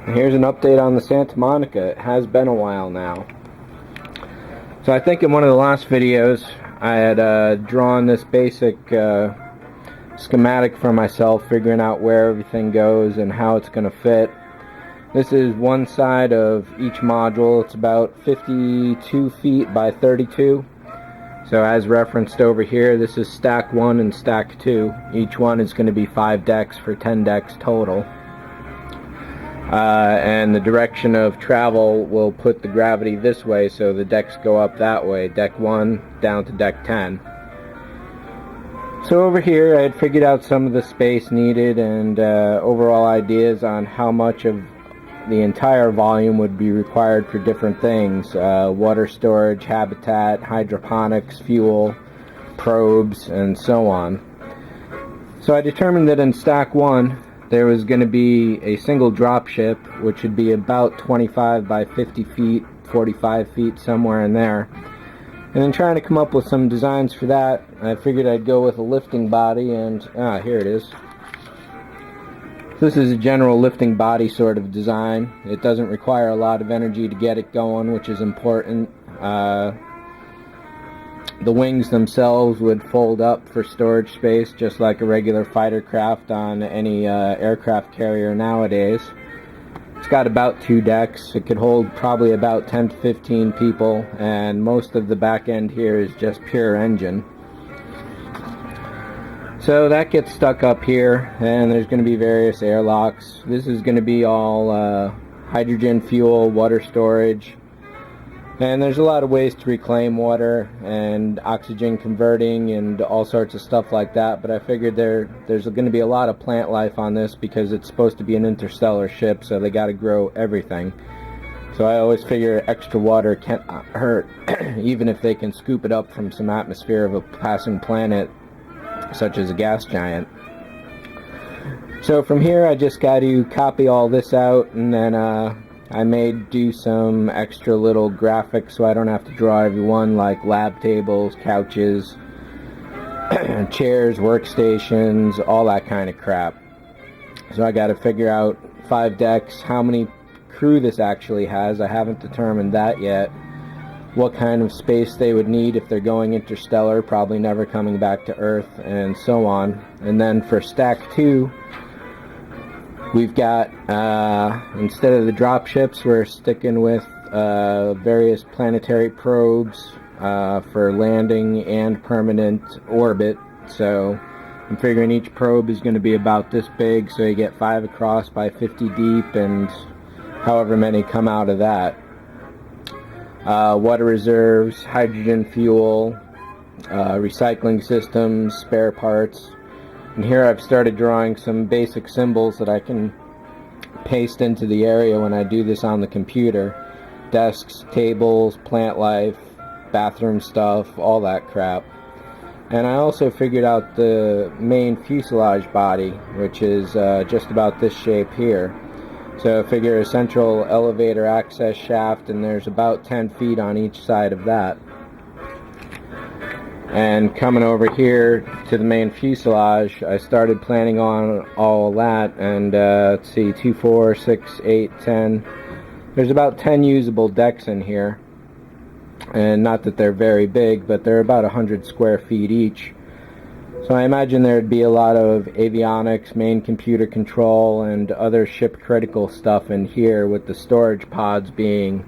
Here's an update on the Santa Monica. It has been a while now. So I think in one of the last videos I had drawn this basic schematic for myself, figuring out where everything goes and how it's going to fit. This is one side of each module. It's about 52 feet by 32. So as referenced over here, this is stack 1 and stack 2. Each one is going to be 5 decks for 10 decks total. And the direction of travel will put the gravity this way, so the decks go up that way, deck 1 down to deck 10. So over here I had figured out some of the space needed and overall ideas on how much of the entire volume would be required for different things: water storage, habitat, hydroponics, fuel, probes, and so on. So I determined that in stack 1 there was going to be a single drop ship, which would be about 25 by 50 feet, 45 feet, somewhere in there. And then trying to come up with some designs for that, I figured I'd go with a lifting body, and here it is. This is a general lifting body sort of design. It doesn't require a lot of energy to get it going, which is important. The wings themselves would fold up for storage space, just like a regular fighter craft on any aircraft carrier nowadays. It's got about 2 decks. It could hold probably about 10 to 15 people, and most of the back end here is just pure engine. So that gets stuck up here, and there's going to be various airlocks. This is going to be all hydrogen fuel, water storage. And there's a lot of ways to reclaim water and oxygen converting and all sorts of stuff like that, but I figured there's going to be a lot of plant life on this because it's supposed to be an interstellar ship, so they got to grow everything. So I always figure extra water can't hurt, even if they can scoop it up from some atmosphere of a passing planet, such as a gas giant. So from here I just got to copy all this out, and then I may do some extra little graphics so I don't have to draw everyone, like lab tables, couches, chairs, workstations, all that kind of crap. So I got to figure out 5 decks, how many crew this actually has. I haven't determined that yet. What kind of space they would need if they're going interstellar, probably never coming back to Earth, and so on. And then for stack 2, we've got, instead of the drop ships, we're sticking with various planetary probes for landing and permanent orbit. So I'm figuring each probe is going to be about this big, so you get 5 across by 50 deep, and however many come out of that. Water reserves, hydrogen fuel, recycling systems, spare parts. And here I've started drawing some basic symbols that I can paste into the area when I do this on the computer. Desks, tables, plant life, bathroom stuff, all that crap. And I also figured out the main fuselage body, which is just about this shape here. So I figure a central elevator access shaft, and there's about 10 feet on each side of that. And coming over here to the main fuselage, I started planning on all that, and let's see, 2, 4, 6, 8, 10. There's about 10 usable decks in here, and not that they're very big, but they're about 100 square feet each. So I imagine there'd be a lot of avionics, main computer control, and other ship critical stuff in here, with the storage pods being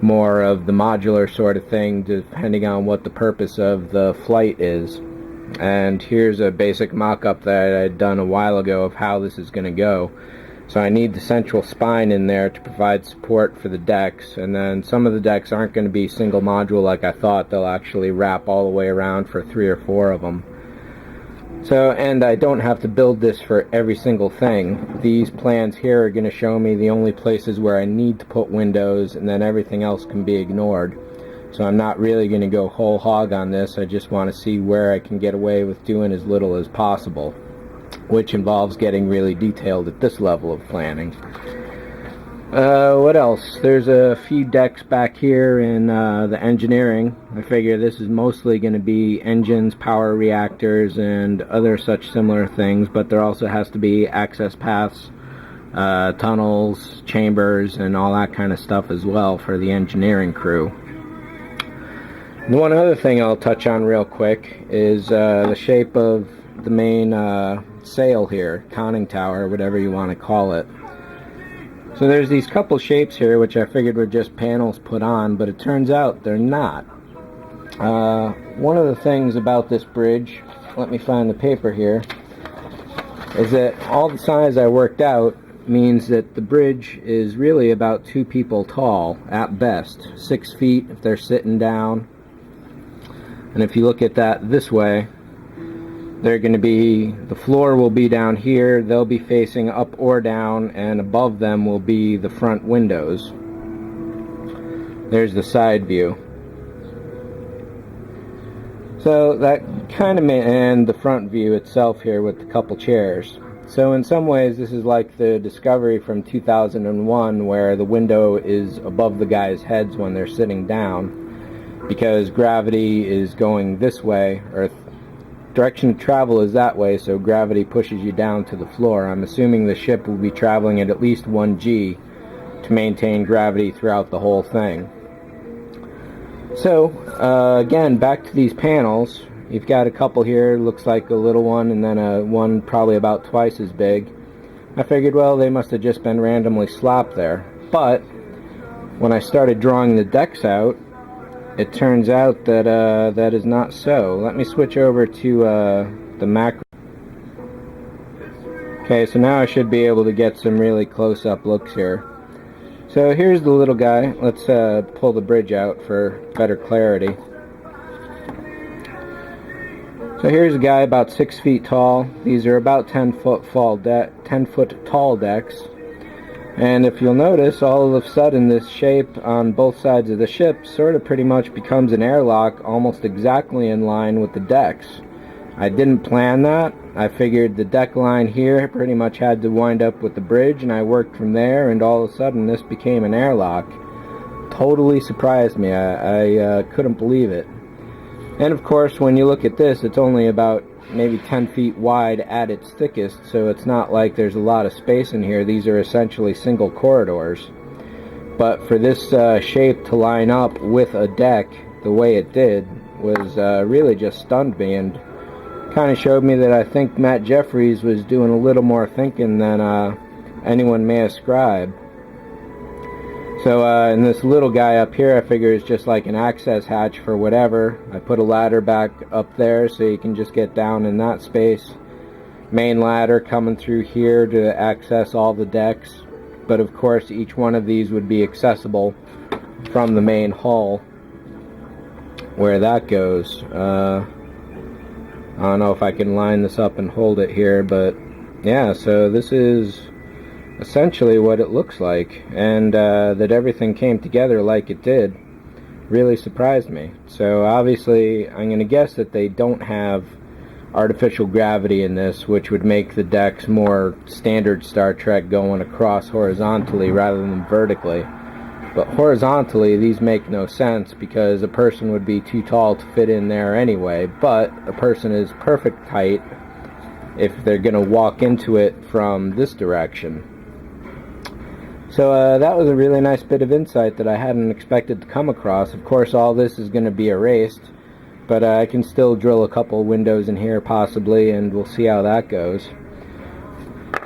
more of the modular sort of thing, depending on what the purpose of the flight is. And here's a basic mock-up that I'd done a while ago of how this is going to go. So I need the central spine in there to provide support for the decks, and then some of the decks aren't going to be single module like I thought. They'll actually wrap all the way around for 3 or 4 of them. So, and I don't have to build this for every single thing. These plans here are going to show me the only places where I need to put windows, and then everything else can be ignored. So I'm not really going to go whole hog on this. I just want to see where I can get away with doing as little as possible, which involves getting really detailed at this level of planning. What else? There's a few decks back here in the engineering. I figure this is mostly going to be engines, power reactors, and other such similar things, but there also has to be access paths tunnels, chambers, and all that kind of stuff as well for the engineering crew. The one other thing I'll touch on real quick is the shape of the main sail here, conning tower, whatever you want to call it. So there's these couple shapes here which I figured were just panels put on, but it turns out they're not. One of the things about this bridge, let me find the paper here, is that all the size I worked out means that the bridge is really about 2 people tall at best, 6 feet if they're sitting down. And if you look at that this way, they're going to be, the floor will be down here, they'll be facing up or down, and above them will be the front windows. There's the side view. So that kind of, and the front view itself here with the couple chairs. So in some ways this is like the Discovery from 2001, where the window is above the guys' heads when they're sitting down, because gravity is going this way, or direction of travel is that way, so gravity pushes you down to the floor. I'm assuming the ship will be traveling at least 1 g to maintain gravity throughout the whole thing. So again, back to these panels. You've got a couple here, looks like a little one, and then one probably about twice as big. I figured, well, they must have just been randomly slapped there. But when I started drawing the decks out, it turns out that that is not so. Let me switch over to the macro. Okay, so now I should be able to get some really close-up looks here. So here's the little guy. Let's pull the bridge out for better clarity. So here's a guy about 6 feet tall. These are about 10 foot tall decks. And if you'll notice, all of a sudden this shape on both sides of the ship sort of pretty much becomes an airlock, almost exactly in line with the decks. I didn't plan that. I figured the deck line here pretty much had to wind up with the bridge, and I worked from there, and all of a sudden this became an airlock. Totally surprised me. I couldn't believe it. And of course, when you look at this, it's only about maybe 10 feet wide at its thickest, so it's not like there's a lot of space in here. These are essentially single corridors. But for this shape to line up with a deck the way it did was really just stunned me, and kind of showed me that I think Matt Jeffries was doing a little more thinking than anyone may ascribe. So and this little guy up here, I figure is just like an access hatch for whatever. I put a ladder back up there so you can just get down in that space. Main ladder coming through here to access all the decks. But of course each one of these would be accessible from the main hull, where that goes. I don't know if I can line this up and hold it here, but yeah, so this is essentially what it looks like, and that everything came together like it did really surprised me. So obviously I'm going to guess that they don't have artificial gravity in this, which would make the decks more standard Star Trek, going across horizontally rather than vertically. But horizontally these make no sense, because a person would be too tall to fit in there anyway, but a person is perfect height if they're going to walk into it from this direction. So that was a really nice bit of insight that I hadn't expected to come across. Of course, all this is going to be erased, but I can still drill a couple windows in here possibly, and we'll see how that goes.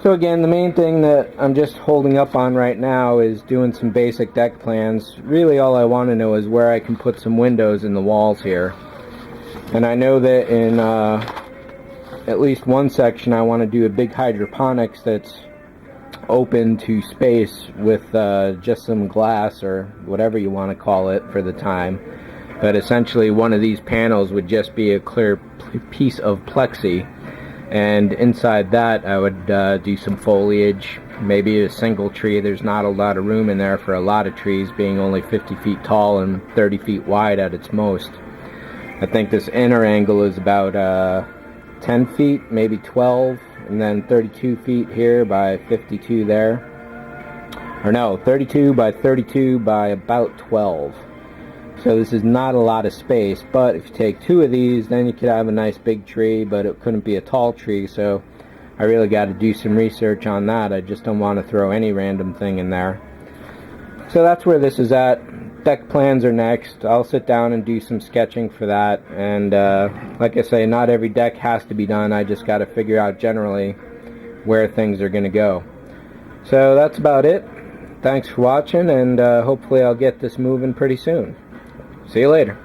So again, the main thing that I'm just holding up on right now is doing some basic deck plans. Really all I want to know is where I can put some windows in the walls here. And I know that in at least one section I want to do a big hydroponics that's open to space with just some glass or whatever you want to call it for the time. But essentially one of these panels would just be a clear piece of plexi, and inside that I would do some foliage, maybe a single tree. There's not a lot of room in there for a lot of trees, being only 50 feet tall and 30 feet wide at its most. I think this inner angle is about 10 feet, maybe 12, and then 32 feet here by 52 there. Or no, 32 by 32 by about 12. So this is not a lot of space, but if you take two of these, then you could have a nice big tree, but it couldn't be a tall tree. So I I really got to do some research on that. I just don't want to throw any random thing in there. So that's where this is at. Deck plans are next. I'll sit down and do some sketching for that. And like I say, not every deck has to be done. I just got to figure out generally where things are going to go. So that's about it. Thanks for watching, and hopefully I'll get this moving pretty soon. See you later.